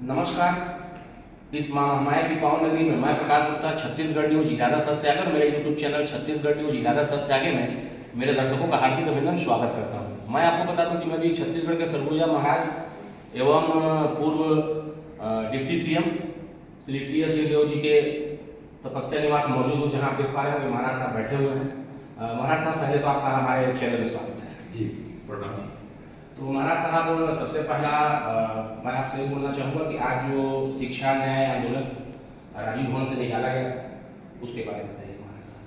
नमस्कार। इस महामाया की पावन नगरी में मैं प्रकाश गुप्ता छत्तीसगढ़ न्यूज इरादा सत से आगे मेरे यूट्यूब चैनल छत्तीसगढ़ न्यूज इरादा सत से आगे में मेरे दर्शकों का हार्दिक अभिनंदन स्वागत करता हूं। मैं आपको बता दूं कि मैं भी छत्तीसगढ़ के सरगुजा महाराज एवं पूर्व deputy CM Shri T S. Singhdeo ji के तपस्या निवास मौजूद हूँ, जहाँ आप देख पा रहे हैं महाराज साहब बैठे हुए हैं। महाराज साहब, पहले तो आपका हमारे चैनल में स्वागत है। जी प्रणाम। तो महाराज साहब, सबसे पहला मैं आपसे ये बोलना चाहूँगा कि आज जो शिक्षा न्याय आंदोलन राजीव भवन से निकाला गया उसके बारे में बताइए महाराज साहब।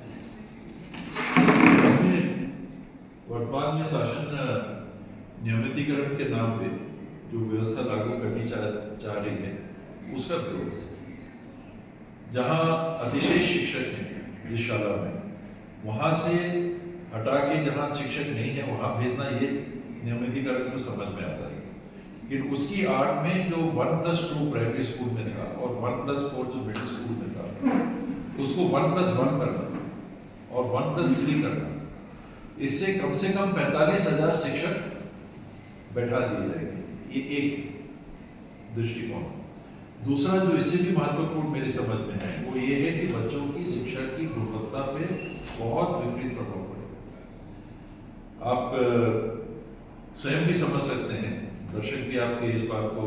वर्तमान में शासन नियमितीकरण के नाम पे जो व्यवस्था लागू करनी चाह रही है उसका विरोध, जहाँ अतिशय शिक्षक हैं जिस शाला में, वहाँ से हटा के जहाँ शिक्षक नहीं है वहाँ भेजना, ये नियमितीकरण तो समझ में आता है। लेकिन उसकी आड़ में जो 1+2 प्राइमरी स्कूल में था और 1+4 जो मिडिल स्कूल में था, उसको 1+1 करना और 1+3 करना, इससे कम से कम 45,000 शिक्षक बैठा दिए जाएंगे। ये एक दृष्टिकोण। दूसरा जो इससे भी महत्वपूर्ण मेरी समझ में है वो ये है कि बच्चों की शिक्षा की गुणवत्ता पे बहुत विपरीत प्रभाव पड़ेगा। आप स्वयं भी समझ सकते हैं, दर्शक भी आपके इस बात को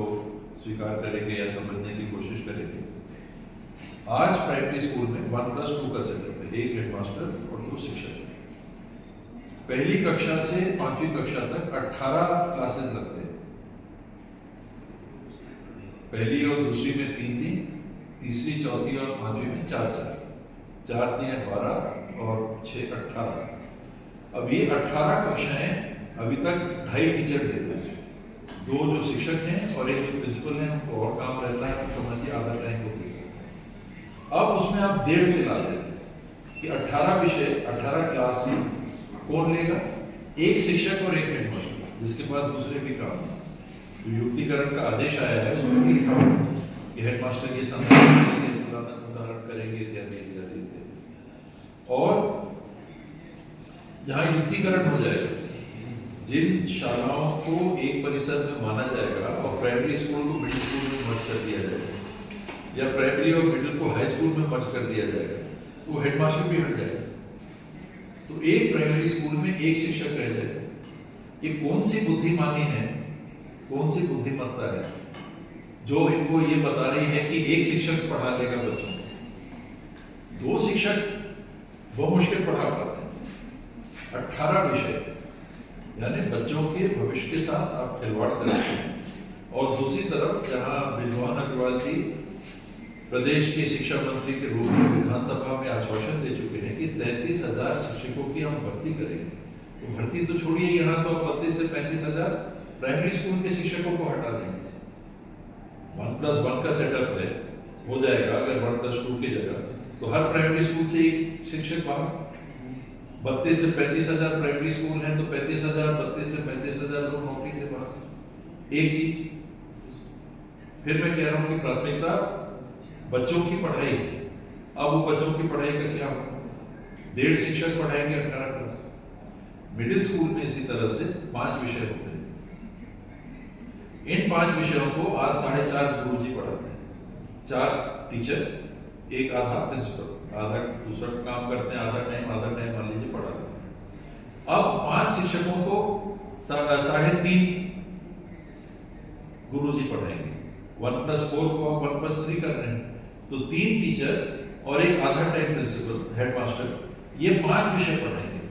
स्वीकार करेंगे या समझने की कोशिश करेंगे। आज प्राइमरी स्कूल में 1+2 का सेटअप है, एक हेडमास्टर और 2 शिक्षक। पहली कक्षा से 5वीं कक्षा तक 18 क्लासेस लगते हैं। पहली और दूसरी में 3, तीसरी, चौथी और 5वीं में 4, 12 और 6, 18। अब ये 18 कक्षाएं अभी तक 2.5 टीचर देते हैं, 2 जो शिक्षक हैं और एक जो प्रिंसिपल हैं, उनको और काम रहता है, तो समझिए आधा टाइम को दे सकते हैं। अब उसमें आप 1.5 पे ला देते हैं कि 18 विषय, 18 क्लास कौन लेगा? एक शिक्षक और एक हेडमास्टर, जिसके पास दूसरे भी काम है। तो युक्तिकरण का आदेश आया है, उसमें भी लिखा हुआ है कि हेडमास्टर ये संधारण करेंगे, पुराना संधारण करेंगे इत्यादि इत्यादि इत्यादि। और जहाँ युक्तिकरण हो जाएगा, जिन शालाओं को एक परिसर में माना जाएगा और प्राइमरी स्कूल को मिडिल स्कूल में मर्ज कर दिया जाएगा या प्राइमरी और मिडिल को हाई स्कूल में मर्ज कर दिया जाएगा, तो हेडमास्टर भी हट जाएगा। तो एक प्राइमरी स्कूल में एक शिक्षक रह जाएगा। ये कौन सी बुद्धिमानी है, कौन सी बुद्धिमत्ता है जो इनको ये बता रही है कि एक शिक्षक पढ़ा देगा बच्चों को? 2 शिक्षक बहुत मुश्किल पढ़ा पाते हैं। 18 विषय, यानी बच्चों के भविष्य के साथ आप खिलवाड़ करते हैं। और दूसरी तरफ जहां विद्वान अग्रवाल जी प्रदेश के शिक्षा मंत्री के रूप में विधानसभा में आश्वासन दे चुके हैं कि 33,000 शिक्षकों की हम भर्ती करेंगे। तो भर्ती तो छोड़िए, यहाँ तो 32 से 35,000 प्राइमरी स्कूल के शिक्षकों को हटा देंगे। 1+1 का सेटअप है, हो जाएगा अगर 1+2 की जगह, तो हर प्राइमरी स्कूल से एक शिक्षक बाहर। 32 से 35,000 प्राइमरी स्कूल हैं तो 35,000, 32 से 35,000 लोग नौकरी से बाहर। एक चीज फिर मैं कह रहा हूं कि प्राथमिकता बच्चों की पढ़ाई। अब वो बच्चों की पढ़ाई का क्या होगा? 1.5 शिक्षक पढ़ाएंगे 18 क्लास। मिडिल स्कूल में इसी तरह से 5 विषय होते हैं। इन 5 विषयों को आज 4.5 गुरुजी पढ़ाते हैं। 4 टीचर, एक आधा प्रिंसिपल, आधा दूसरा काम करते हैं, आधा टाइम मान लीजिए पढ़ाते हैं। अब 5 शिक्षकों को 3.5 गुरुजी पढ़ाएंगे। 1+4 को आप 1+3 कर रहे हैं, तो 3 टीचर और एक आधा टाइम प्रिंसिपल, हेडमास्टर, ये 5 विषय पढ़ाएंगे।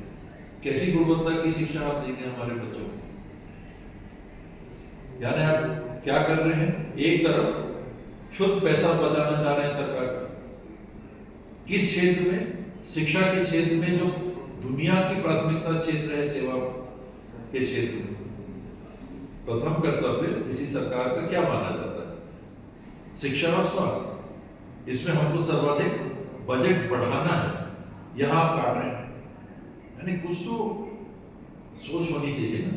कैसी गुणवत्ता की शिक्षा आप देंगे हमारे बच्चों को? यानी आप क्या कर रहे हैं? एक तरफ शुद्ध पैसा बचाना चाह रहे हैं सरकार का। किस क्षेत्र में? शिक्षा के क्षेत्र में, जो दुनिया की प्राथमिकता क्षेत्र है सेवा के क्षेत्र में। प्रथम कर्तव्य किसी सरकार का क्या माना जाता है? शिक्षा और स्वास्थ्य। इसमें हमको सर्वाधिक बजट बढ़ाना है, यहां आप काट रहे हैं। यानी कुछ तो सोच होनी चाहिए ना,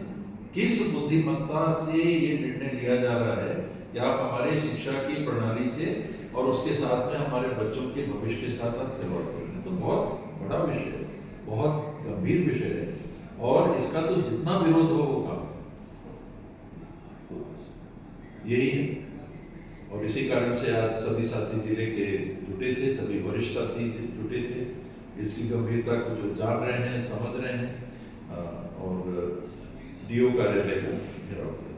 किस बुद्धिमत्ता से ये निर्णय लिया जा रहा है कि आप हमारे शिक्षा की प्रणाली से और उसके साथ में हमारे बच्चों के भविष्य के साथ आप खिलवाड़ कर रहे हैं। तो बहुत बड़ा विषय है, बहुत गंभीर विषय है और इसका तो जितना विरोध होगा यही है। और इसी कारण से आज सभी साथी जिले के जुटे थे, सभी वरिष्ठ साथी जुटे थे, इसकी गंभीरता को जो जान रहे हैं, समझ रहे हैं और डीओ कार्यालय को घेराव किया।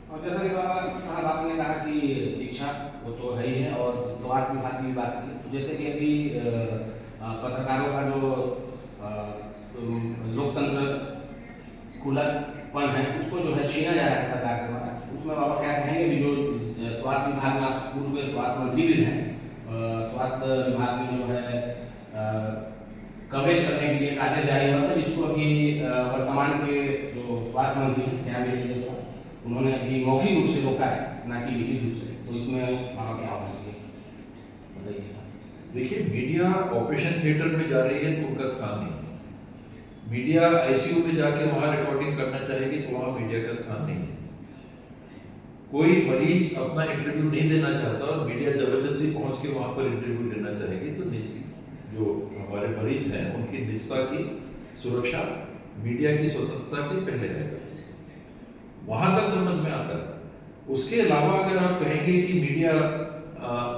और जैसा कि बाबा साहब आपने कहा कि शिक्षा वो तो है ही है और स्वास्थ्य विभाग की भी बात की, तो जैसे कि अभी पत्रकारों का जो लोकतंत्र खुलापन है उसको जो है छीना जा रहा है सरकार के द्वारा, उसमें बाबा क्या कहेंगे? भी जो स्वास्थ्य विभाग में आप पूर्व में स्वास्थ्य मंत्री भी हैं, स्वास्थ्य विभाग में जो है कवरेज करने के लिए एक आदेश जारी हुआ था, जिसको अभी वर्तमान के जो स्वास्थ्य मंत्री हैं श्याम जायसवाल, उन्होंने अभी मौखिक रूप से रोका है, ना कि लिखित रूप से। तो इसमें बाबा क्या होना चाहिए बताइएगा। देखिए, मीडिया ऑपरेशन थिएटर में जा रही है तो उनका स्थान नहीं है। मीडिया आईसीयू में जाके वहां रिकॉर्डिंग करना चाहेगी तो वहां मीडिया का स्थान नहीं है। कोई मरीज अपना इंटरव्यू नहीं देना चाहता और मीडिया जबरदस्ती पहुंच के वहां पर इंटरव्यू लेना चाहेगी तो नहीं, जो हमारे मरीज हैं उनकी निजता की सुरक्षा मीडिया की स्वतंत्रता के पहले रहेगा, वहां तक समझ में आता है। उसके अलावा अगर आप कहेंगे कि मीडिया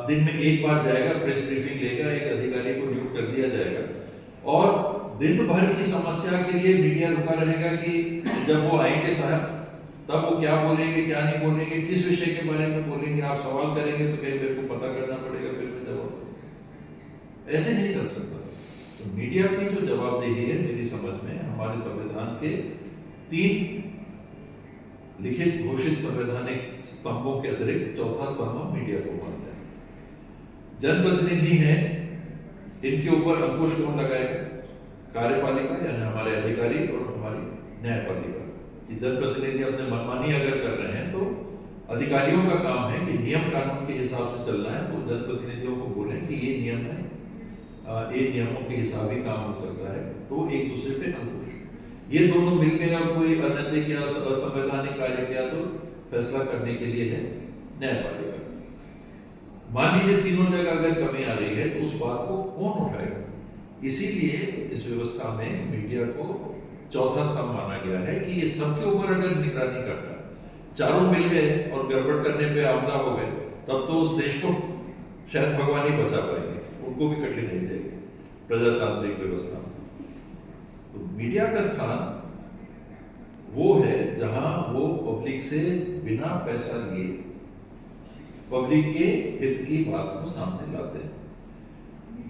दिन में एक बार जाएगा, प्रेस ब्रीफिंग लेगा, एक अधिकारी को नियुक्त कर दिया जाएगा और दिन भर की समस्या के लिए मीडिया रुका रहेगा कि जब वो आएंगे साहब तब वो क्या बोलेंगे, क्या नहीं बोलेंगे, किस विषय के बारे में बोलेंगे, आप सवाल करेंगे तो कहीं मेरे को पता करना पड़ेगा, फिर मैं जवाब दूं। ऐसे नहीं चल सकता। तो मीडिया की जो जवाबदेही है मेरी समझ में हमारे संविधान के 3 लिखित घोषित संवैधानिक स्तंभों के अतिरिक्त चौथा स्तंभ मीडिया को मानता है। जनप्रतिनिधि हैं, इनके ऊपर अंकुश कौन लगाएगा? कार्यपालिका यानी हमारे अधिकारी और हमारी न्यायपालिका। जनप्रतिनिधि अपने मनमानी अगर कर रहे हैं तो अधिकारियों का काम है कि नियम कानून के हिसाब से चलना है, तो जनप्रतिनिधियों को बोलें कि ये नियम है, ये नियमों के हिसाब ही काम हो सकता है, तो एक दूसरे पे अंकुश। ये दोनों मिल गए और कोई अनैतिक या असंवैधानिक कार्य किया तो फैसला करने के लिए है न्यायपालिका। मान लीजिए तीनों जगह अगर कमी आ रही है तो उस बात को कौन उठाएगा? इसीलिए इस व्यवस्था में मीडिया को चौथा स्तंभ माना गया है कि ये सबके ऊपर अगर निगरानी करता है, चारों मिल गए और गड़बड़ करने पे आपदा हो गए, तब तो उस देश को शायद भगवान ही बचा पाएंगे, उनको भी कठिनाई जाएगी प्रजातांत्रिक व्यवस्था में। तो मीडिया का स्थान वो है जहां वो पब्लिक से बिना पैसा लिए पब्लिक के हित की बात को सामने लाते हैं।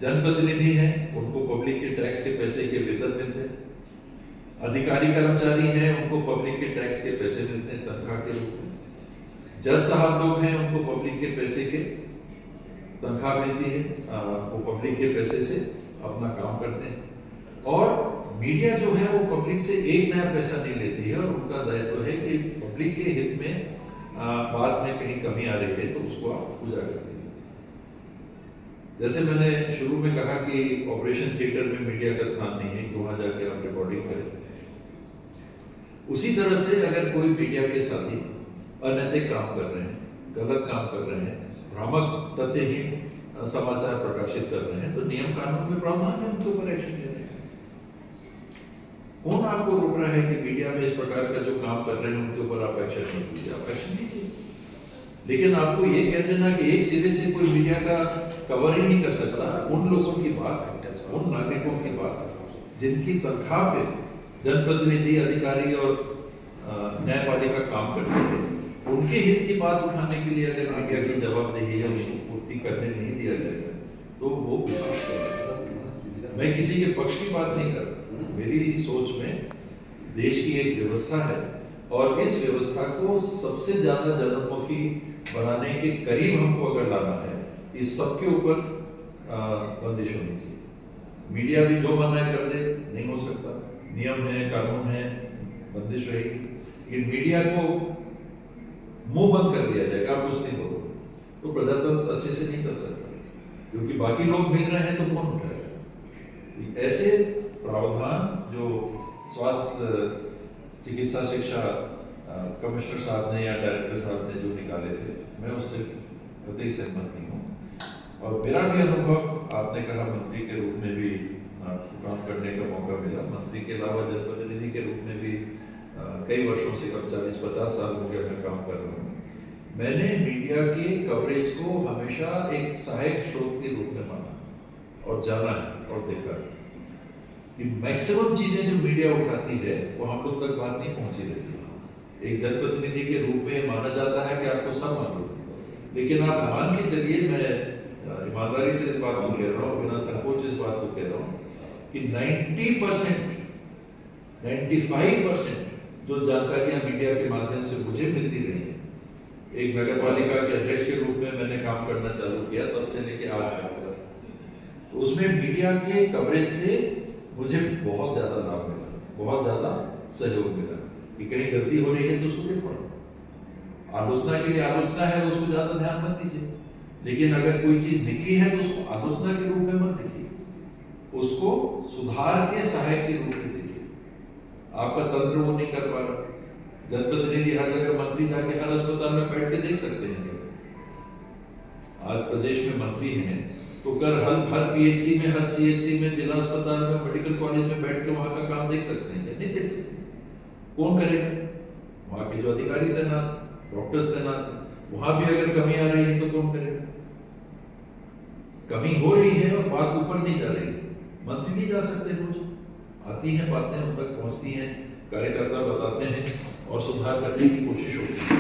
जनप्रतिनिधि हैं, उनको पब्लिक के टैक्स के पैसे के वेतन मिलते हैं। अधिकारी कर्मचारी हैं, उनको पब्लिक के टैक्स के पैसे मिलते हैं तनख्वाह के रूप में। जज साहब लोग हैं, उनको पब्लिक के पैसे के तनख्वाह मिलती है, वो पब्लिक के पैसे से अपना काम करते हैं। और मीडिया जो है वो पब्लिक से एक नया पैसा नहीं लेती है और उनका दायित्व है कि पब्लिक के हित में बात में कहीं कमी आ रही है तो उसको आप उजागर करिए। जैसे मैंने शुरू में कहा कि ऑपरेशन थिएटर में मीडिया का स्थान नहीं है कि वहां जाके आप रिकॉर्डिंग करें, उसी तरह से अगर कोई मीडिया के साथी अनैतिक काम कर रहे हैं, गलत काम कर रहे हैं, भ्रामक तथ्यहीन समाचार प्रकाशित कर रहे हैं तो नियम कानून में प्रावधान है उनके ऊपर एक्शन लेने का। कौन आपको रोक रहा है कि मीडिया में इस प्रकार का जो काम कर रहे हैं उनके ऊपर आप एक्शन मत लीजिए? आप एक्शन लीजिए, लेकिन आपको ये कह देना कि एक सिरे से कोई मीडिया का कवर ही नहीं कर सकता उन लोगों की बात, उन नागरिकों की बात जिनकी तनख्वाह पे जनप्रतिनिधि, अधिकारी और न्यायपालिका काम करते हैं, उनके हित की बात उठाने के लिए अगर मीडिया की जवाबदेही है उसको पूर्ति करने नहीं दिया जाएगा तो वो विकास करेगा। मैं किसी के पक्ष की बात नहीं कर रहा, मेरी सोच में देश की एक व्यवस्था है और इस व्यवस्था को सबसे ज्यादा जनोन्मुखी बनाने के करीब हमको अगर लाना है, इस सबके ऊपर बंदिश होनी चाहिए। मीडिया भी जो मना कर दे नहीं हो सकता, नियम है, कानून है, बंदिश रहेगी। लेकिन मीडिया को मुंह बंद कर दिया जाएगा, आप कुछ नहीं बोलो, तो प्रजातंत्र अच्छे से नहीं चल सकता, क्योंकि बाकी लोग मिल रहे हैं तो कौन उठाएगा? ऐसे प्रावधान जो स्वास्थ्य चिकित्सा शिक्षा कमिश्नर साहब ने या डायरेक्टर साहब ने जो निकाले थे, मैं उससे कतई सहमत नहीं हूँ। और मेरा भी अनुभव, आपने कहा मंत्री के रूप में भी आपको काम करने का मौका मिला, मंत्री के अलावा जनप्रतिनिधि के रूप में भी कई वर्षों से, कब 40-50 साल हो गया मैं काम कर रहा हूँ। मैंने मीडिया के कवरेज को हमेशा एक सहायक स्रोत के रूप में माना और जाना है और देखा है कि मैक्सिमम चीजें जो मीडिया उठाती है वो हम लोग तक बात नहीं पहुंची रहती है। एक जनप्रतिनिधि के रूप में माना जाता है कि आपको सब मालूम, लेकिन आप मान के चलिए, मैं ईमानदारी से इस बात को कह रहा हूँ, बिना संकोच इस बात को कह रहा हूँ कि 90%, 95% जो जानकारियां मीडिया के माध्यम से मुझे मिलती रही है, एक नगर पालिका के अध्यक्ष के रूप में मैंने काम करना चालू किया तब से लेके आज तक, तो उसमें मीडिया के कवरेज से मुझे बहुत ज्यादा लाभ मिला, बहुत ज्यादा सहयोग मिला कि कहीं गलती हो रही है तो उसको देखो, आलोचना के लिए आलोचना है उसको ज्यादा ध्यान मत दीजिए, लेकिन अगर कोई चीज निकली है तो उसको आलोचना के रूप में मत देखिए, उसको सुधार के सहायक के रूप में देखिए। आपका तंत्र वो नहीं कर पा रहा, जनप्रतिनिधि हर जगह, मंत्री जाके हर अस्पताल में बैठ के देख सकते हैं। आज प्रदेश में मंत्री हैं तो हर पीएचसी में, हर सीएचसी में, जिला अस्पताल में, मेडिकल कॉलेज में बैठ के वहां का काम देख सकते हैं क्या? नहीं देख सकते। कौन करेगा? वहां के जो अधिकारी तैनात, डॉक्टर्स तैनात, वहां भी अगर कमी आ रही है तो कौन करेगा? कमी हो रही है और बात ऊपर नहीं जा रही है, मंत्री नहीं जा सकते, रोज आती हैं बातें, उन तक पहुंचती हैं, कार्यकर्ता बताते हैं और सुधार करने की कोशिश होती है।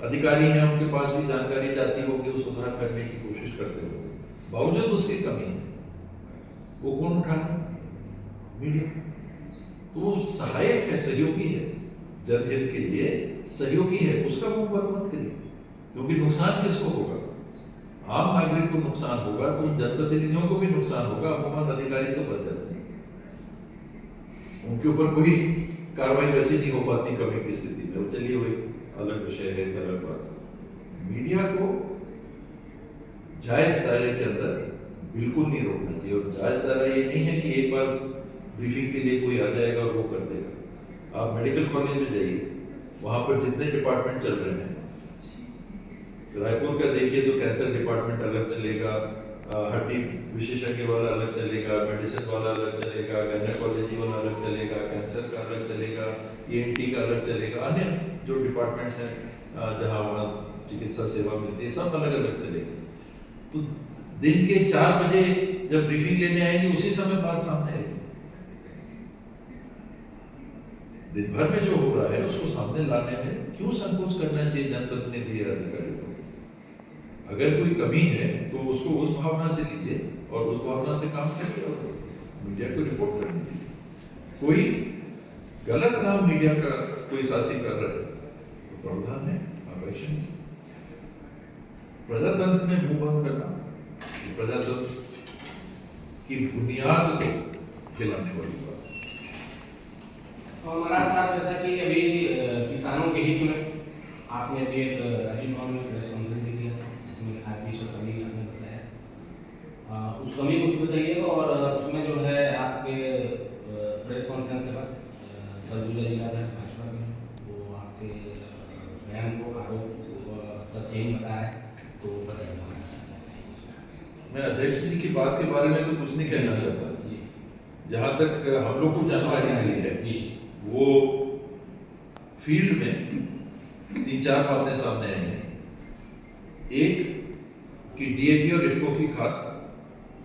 अधिकारी हैं, उनके पास भी जानकारी जाती होगी, वो सुधार करने की कोशिश करते होंगे, बावजूद उसकी कमी है, वो कौन उठाना? मीडिया। तो वो सहायक है, सहयोगी है, जनहित के लिए सहयोगी है, उसका मुंह बंद मत करिए, क्योंकि नुकसान किसको होगा? आम नागरिक को नुकसान होगा, तो जनप्रतिनिधियों को भी नुकसान होगा, अमूमन अधिकारी तो बच जाते हैं, उनके ऊपर कोई कार्रवाई वैसे नहीं हो पाती कमी की स्थिति में। चलिए वो एक अलग विषय है, एक अलग बात है। मीडिया को जायज दायरे के अंदर बिल्कुल नहीं रोकना चाहिए, और जायज दायरा ये नहीं है कि एक बार ब्रीफिंग के लिए कोई आ जाएगा और वो कर देगा। आप मेडिकल कॉलेज में जाइए, वहां पर जितने डिपार्टमेंट चल रहे हैं, रायपुर का देखिए तो कैंसर डिपार्टमेंट अलग चलेगा, हड्डी विशेषज्ञ वाला अलग चलेगा, मेडिसिन वाला अलग चलेगा, गायनेकोलॉजी वाला अलग चलेगा, कैंसर का अलग चलेगा, ईएनटी का अलग चलेगा, अन्य जो डिपार्टमेंट्स हैं जहाँ वहाँ चिकित्सा सेवा मिलती है, सब अलग अलग चलेगा। तो दिन के 4 बजे जब ब्रीफिंग लेने आएंगे, उसी समय बात सामने आएगी। दिन भर में जो हो रहा है उसको सामने लाने में क्यों संकोच करना चाहिए जनप्रतिनिधि या अधिकारी को? अगर कोई कमी है तो उसको उस भावना से लीजिए और उस भावना से काम करिए और मीडिया को रिपोर्ट करने दीजिए। कोई गलत काम मीडिया का कोई साथी कर रहा है तो प्रावधान है, आप एक्शन लीजिए। प्रजातंत्र में मुंह बंद करना प्रजातंत्र की बुनियाद को हिलाने वाली बात। और महाराज साहब, जैसा कि अभी किसानों के हित में आपने अभी एक राजीव भवन में प्रेस कॉन्फ्रेंस भी किया, जिसमें खाद्य सब कमी आपने बताया, उस कमी को भी बताइएगा। और उसमें जो है आपके प्रेस कॉन्फ्रेंस के बाद सरगुजा जिला भाजपा में वो आपके बयान को आरोप तथ्यहीन बताया, तो बताइए। मैं अध्यक्ष जी की बात के बारे में तो कुछ नहीं कहना चाहता जी। जहाँ तक हम लोग को जानकारी मिली है जी, वो फील्ड में 3-4 बातें सामने आई हैं। एक कि डीएपी और इफ्को की खाद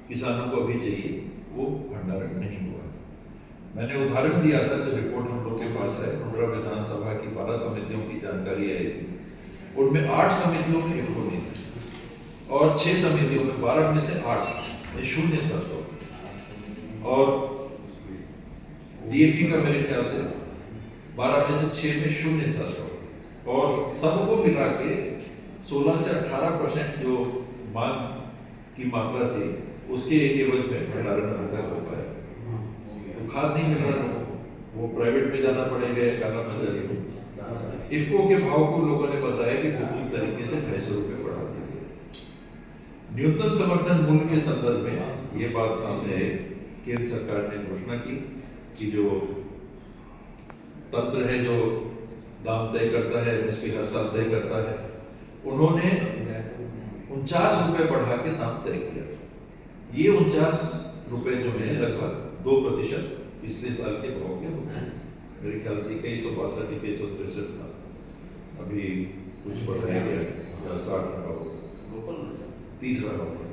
किसानों को अभी चाहिए, वो भंडारण नहीं हुआ। मैंने उदाहरण दिया था, जो रिपोर्ट हम लोग के पास है, मुंद्रा विधानसभा की 12 समितियों की जानकारी आई थी, उनमें 8 समितियों में इफ्को नहीं थी और 6 समितियों में 12 में से 8 शून्य था स्टॉक, और डीएपी का मेरे ख्याल से 12 में से 6 में शून्य था स्टॉक, और सबको मिला के 16 से 18% जो मांग की मात्रा थी उसके एक एवज में भंडारण अभी हो पाया। तो खाद नहीं मिल रहा, वो प्राइवेट में जाना पड़ेगा, काला बाजारी में। इफ्को के भाव को लोगों ने बताया कि गुपचुप तरीके से 250 रुपये बढ़ा दिए गए। न्यूनतम समर्थन मूल्य के संदर्भ में ये बात सामने आई, केंद्र सरकार ने घोषणा की कि जो तंत्र है जो दाम तय करता है, एमएसपी हर साल तय करता है, उन्होंने 49 रुपए बढ़ा के दाम तय किया। ये 49 रुपए जो है लगभग 2% पिछले साल के भाव के होते हैं। मेरे ख्याल से 2162-2163 था, अभी कुछ बढ़ाया गया स्टार्ट रखा होगा, तीसरा होगा।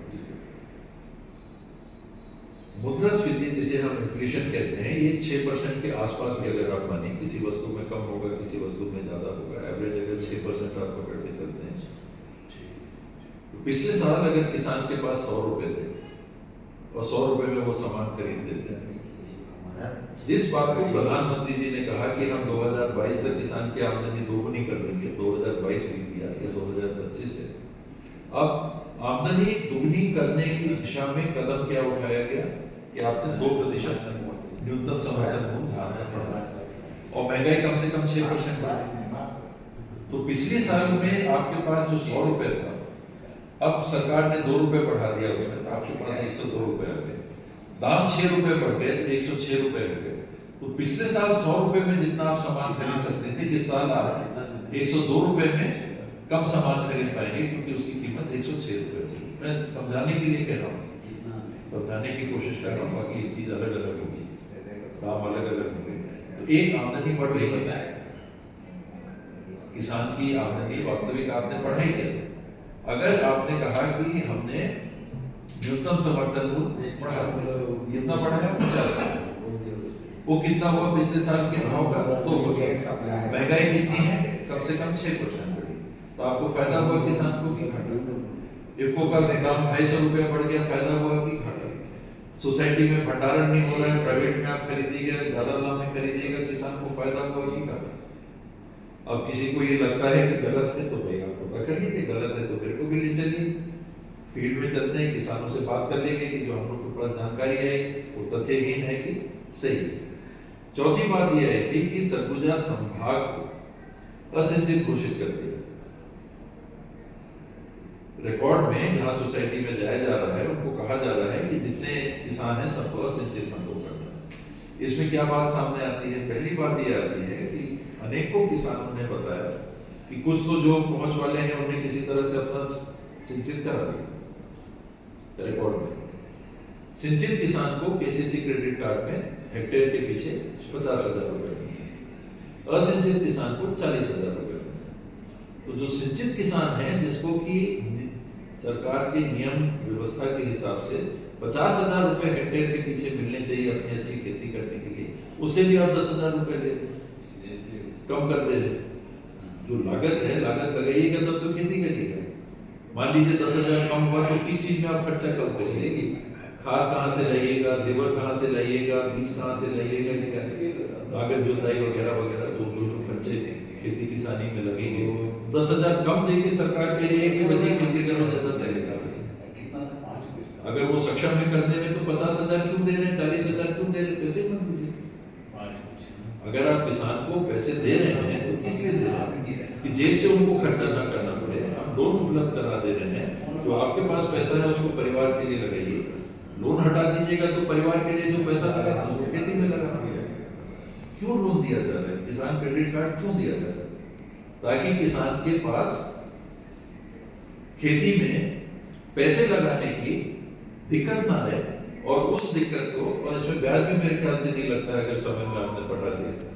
मुद्रास्फीति जिसे हम इन्फ्लेशन कहते हैं, ये 6% के आसपास भी अगर आप माने, किसी वस्तु में कम होगा, किसी वस्तु में ज्यादा होगा, एवरेज अगर 6% आप पकड़ के चलते हैं। तो पिछले साल अगर किसान के पास 100 रुपए थे और 100 रुपए में वो सामान खरीद लेते हैं, जिस बात को प्रधानमंत्री जी ने कहा कि हम 2022 तक किसान की आमदनी दोगुनी कर देंगे, 2022 बीत गया या 2025 है, अब आमदनी दुगनी करने की दिशा में कदम क्या उठाया गया कि आपने 2% न्यूनतम समर्थन मूल्य और महंगाई कम से कम 6%। तो पिछले साल में आपके पास जो 100 रुपए था, अब सरकार ने 2 रुपए बढ़ा दिया उसमें, तो आपके पास 102 रुपए आ गए, दाम 6 रुपए बढ़ गए तो 106 रुपए हो गए। तो पिछले साल 100 रुपए में जितना आप सामान खरीद सकते थे, इस साल आप 102 रुपए में कम सामान खरीद पाएंगे, क्योंकि उसकी कीमत 106 रुपए होगी। मैं समझाने के लिए कह रहा हूँ, समझाने की कोशिश कर रहा हूँ, बाकी ये चीज अलग अलग होगी, दाम अलग अलग होंगे। तो एक आमदनी बढ़ रही है, किसान की आमदनी वास्तविक आपने बढ़ाई है। अगर आपने कहा कि हमने न्यूनतम समर्थन मूल्य बढ़ा, कितना बढ़ाया? 50। वो कितना हुआ पिछले साल के भाव का? 2%। महंगाई कितनी है? कम से कम 6% बढ़ी। तो आपको फायदा हुआ किसान को कि घाटा? इफको का दाम 250 रुपया बढ़ गया, फायदा हुआ कि घाटा? सोसाइटी में भंडारण नहीं हो रहा है, प्राइवेट में आप खरीदिएगा, ज्यादा दाम में खरीदिएगा, किसान को फायदा हुआ कि घाटा? अब किसी को ये लगता है कि गलत है, तो भाई आप पता कर लीजिए, गलत है तो मेरे को भी ले चलिए, फील्ड में चलते हैं, किसानों से बात कर लेंगे कि जो हम लोग के पास जानकारी है वो तथ्यहीन है कि सही। चौथी बात यह है कि सरगुजा संभाग को असिंचित घोषित कर दिया। रिकॉर्ड में जहां सोसाइटी में जाया जा रहा है, उनको कहा जा रहा है कि जितने किसान हैं सबको असिंचित मत करना। इसमें क्या बात सामने आती है? पहली बात यह आती है कि अनेकों किसानों ने बताया कि कुछ तो जो पहुंच वाले हैं उन्हें किसी तरह से अपना सिंचित करा दिया। रिकॉर्ड में सिंचित किसान को केसीसी क्रेडिट कार्ड में हेक्टेयर के पीछे 50,000 रुपए, असिंचित किसान को 40,000 रुपए। तो जो सिंचित किसान है, जिसको कि सरकार के नियम व्यवस्था के हिसाब से 50,000 रुपए हेक्टेयर के पीछे मिलने चाहिए अपनी अच्छी खेती करने के लिए, उससे भी आप 10,000 रुपए ले कम कर दे रहे। जो लागत है, लागत लगाइएगा तब तो खेती करिएगा। मान लीजिए 10,000 कम हुआ तो किस चीज में आप खर्चा कम करिएगा? खाद कहाँ से लाइएगा, लेबर कहाँ से लाइएगा, बीज कहाँ से लाइएगा, लागत जुताई वगैरह वगैरह जो खर्चे खेती किसानी में लगेंगे, 10,000 कम देके सरकार कह रही है कि वैसे खेती करो जैसा लगेगा। अगर वो सक्षम है करने में तो 50,000 क्यों दे रहे हैं, 40,000 क्यों दे रहे हैं? कैसे मत दीजिए। अगर आप किसान को पैसे दे रहे हैं तो किस लिए दे रहे हैं? कि जेब से उनको खर्चा ना करना पड़े। आप लोन उपलब्ध करा दे रहे हैं, जो आपके पास पैसा है उसको परिवार के लिए लगाइए। लोन हटा दीजिएगा तो परिवार के लिए जो पैसा लगा था उसको खेती में लगा दिया। क्यों लोन दिया जा रहा है? किसान क्रेडिट कार्ड क्यों दिया जा रहा है? ताकि किसान के पास खेती में पैसे लगाने की दिक्कत ना है, और उस दिक्कत को, और इसमें ब्याज भी मेरे ख्याल से नहीं लगता है अगर समय में आपने पढ़ा लिया तो।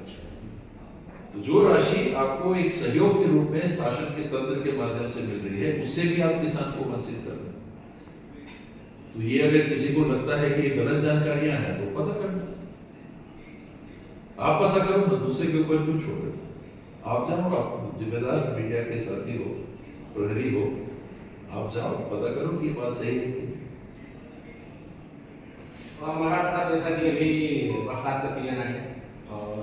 जो राशि आपको एक सहयोग के रूप में शासन के तंत्र के माध्यम से मिल रही है, उससे भी आप किसान को वंचित कर रहे हैं। तो ये अगर किसी को लगता है कि ये गलत जानकारियां हैं तो पता करना, आप पता करो ना, दूसरे के ऊपर क्यों छोड़ रहे? आप जाओ, आप जिम्मेदार मीडिया के साथी हो, प्रहरी हो, आप जाओ पता करो कि बात सही है। महाराज साहब, जैसा कि अभी बरसात का सीजन है और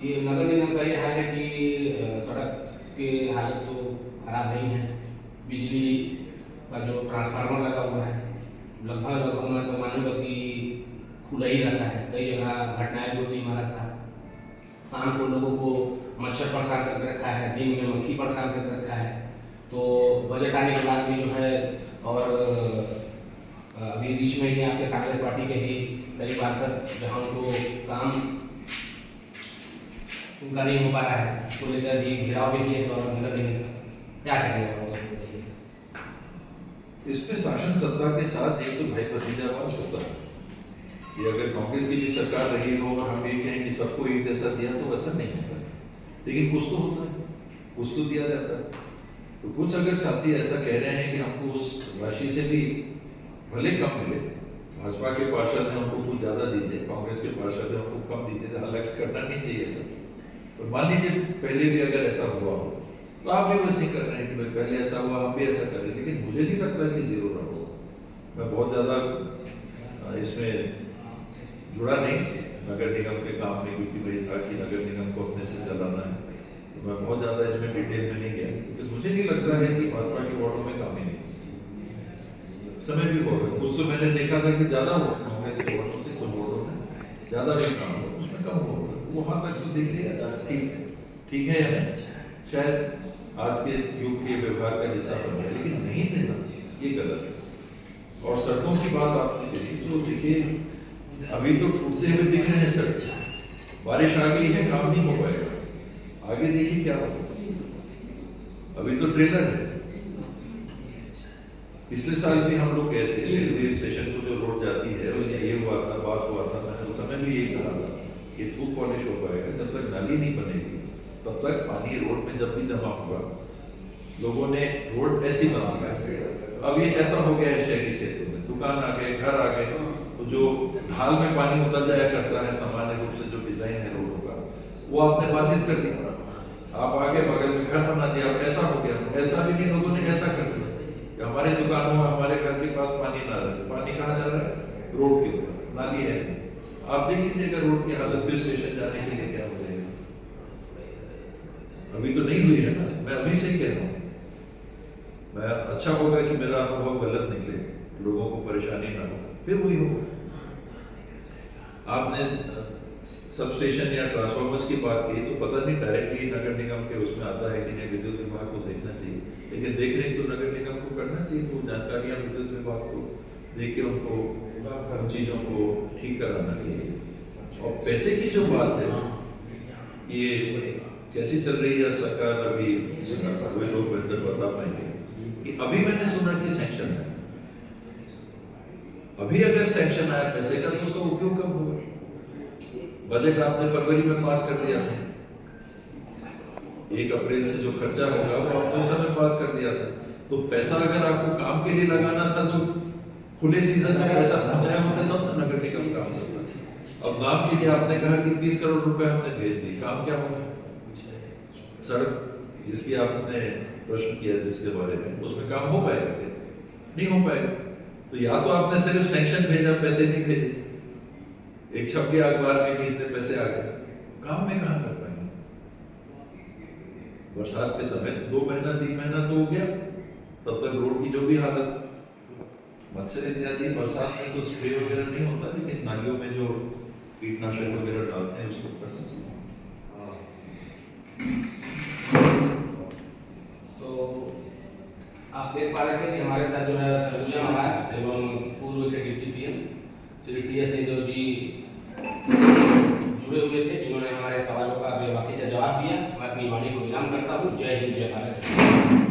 ये नगर निगम का ये हाल है कि सड़क की हालत तो खराब नहीं है। बिजली का जो ट्रांसफार्मर लगा हुआ है लगभग मैं तो मानूंगा कि खुला ही रहता है। कई जगह घटनाएं भी होती है महाराज साहब। शाम को लोगों को मच्छर परेशान करके रखा है, दिन में मक्खी परेशान करके रखा है। तो बजट आने के बाद भी जो है, और अभी बीच में ही आपके कांग्रेस पार्टी के ही कई पार्षद जहाँ उनको काम उनका नहीं हो पा रहा है, उसको लेकर भी घिराव भी किए, तो नगर निगम क्या करेंगे? इसमें शासन सत्ता के साथ एक तो भाई भतीजावाद होता है कि अगर कांग्रेस की भी सरकार रही हो और हम ये कहें कि सबको एक जैसा दिया तो वैसा नहीं होता, लेकिन कुछ तो होता है, कुछ तो दिया जाता है। तो कुछ अगर साथी ऐसा कह रहे हैं कि हमको उस राशि से भी भले कम मिले, भाजपा के पार्षद हैं उनको कुछ ज्यादा दीजिए, कांग्रेस के पार्षद हैं उनको कम दीजिए, हालांकि करना नहीं चाहिए ऐसा। तो मान लीजिए पहले भी अगर ऐसा हुआ हो तो आप भी वैसे ही कर रहे हैं कि भाई पहले ऐसा हुआ हम भी ऐसा करें, लेकिन मुझे नहीं लगता कि जीरो ना हो। मैं बहुत ज्यादा इसमें जुड़ा नहीं नगर निगम के काम में, क्योंकि वही था कि नगर निगम को अपने से चलाना है, तो मैं बहुत ज्यादा इसमें डिटेल में नहीं गया, क्योंकि मुझे नहीं लगता है कि भाजपा के वार्डों में काम ही नहीं। समय भी हो गया, कुछ तो मैंने देखा था कि ज्यादा वोट कांग्रेस के वार्डों से कुछ वार्डों में ज्यादा भी काम हो, उसमें कम हो, वहां तक तो देख लिया ठीक है या नहीं, शायद आज के युग के व्यवहार का हिस्सा बन गया, लेकिन नहीं देना ये गलत है। और सड़कों की बात आपने कही, तो देखिए अभी तो टूटते हुए दिख रहे हैं सड़क, बारिश आ गई है काम नहीं हो पाएगा, आगे देखिए क्या होगा। अभी तो ट्रेलर है, पिछले साल भी हम लोग गए थे रेलवे स्टेशन को जो रोड जाती है उसमें ये हुआ था, बात हुआ था, मैंने उस समय भी यही कहा था कि थूक पॉलिश हो पाएगा, जब तक नाली नहीं बनेगी तब तक पानी रोड में जब भी जमा होगा, लोगों ने रोड ऐसी बना दी। अब ये ऐसा हो गया है शहरी क्षेत्रों में, दुकान आ गए, घर आ गए, तो जो ढाल में पानी होता जाया करता है सामान्य रूप से जो डिजाइन है रोडों का, वो आपने बाधित कर दिया। आप आगे बगल में घर बना दिया, ऐसा हो गया। ऐसा भी नहीं, लोगों ने ऐसा कर दिया कि हमारे दुकानों में हमारे घर के पास पानी ना रहे, पानी कहाँ जा रहा है, रोड के ऊपर, नाली है। आप देख लीजिएगा रोड की हालत, फिर स्टेशन जाने के लिए क्या हो जाएगा। अभी तो नहीं हुई है ना, मैं अभी से ही कह रहा हूँ। मैं अच्छा होगा कि मेरा अनुभव गलत निकले, लोगों को परेशानी ना हो, फिर वही होगा। आपने सब स्टेशन या ट्रांसफॉर्मर्स की बात की, तो पता नहीं डायरेक्टली नगर निगम के उसमें आता है कि नहीं, विद्युत विभाग को देखना चाहिए, लेकिन देख रहे तो नगर निगम को करना चाहिए, तो जानकारियां विद्युत विभाग को देख के उनको हर चीजों को ठीक कराना चाहिए। और पैसे की जो बात है, ये कैसी चल रही है सरकार, अभी कोई लोग बेहतर बता पाएंगे कि अभी मैंने सुना कि सैंक्शन है, अभी अगर सैंक्शन आया पैसे का तो उसका उपयोग कब होगा। बजट आपने फरवरी में पास कर दिया था, 1 अप्रैल से जो खर्चा होगा वो आपने उस समय पास कर दिया था, तो पैसा अगर आपको काम के लिए लगाना था तो खुले सीजन में पैसा पहुंचाया होता तब तो नगर निगम काम होता। अब नाम के लिए आपने कहा कि 30 करोड़ रुपए हमने भेज दिए, काम क्या होगा। सड़क जिसकी आपने प्रश्न किया जिसके बारे में, उसमें काम हो पाएगा क्या? नहीं हो पाएगा। तो या तो आपने सिर्फ सैंक्शन भेजा, पैसे नहीं भेजे, एक छप के अखबार में कि इतने पैसे आ गए, काम में कहां कर पाएंगे। बरसात के समय तो 2 महीना 3 महीना तो हो गया, तब तक रोड की जो भी हालत, मच्छर इत्यादि बरसात में तो स्प्रे वगैरह नहीं होता, लेकिन नालियों में जो कीटनाशक वगैरह डालते हैं उसको कर सकते हैं। तो आप देख पा रहे थे कि हमारे साथ जो है सरगुजा महाराज एवं पूर्व के deputy CM Shri T S. Singhdeo ji जुड़े हुए थे, जिन्होंने हमारे सवालों का बेबाकी से जवाब दिया। मैं अपनी वाणी को विराम करता हूँ। जय हिंद, जय भारत।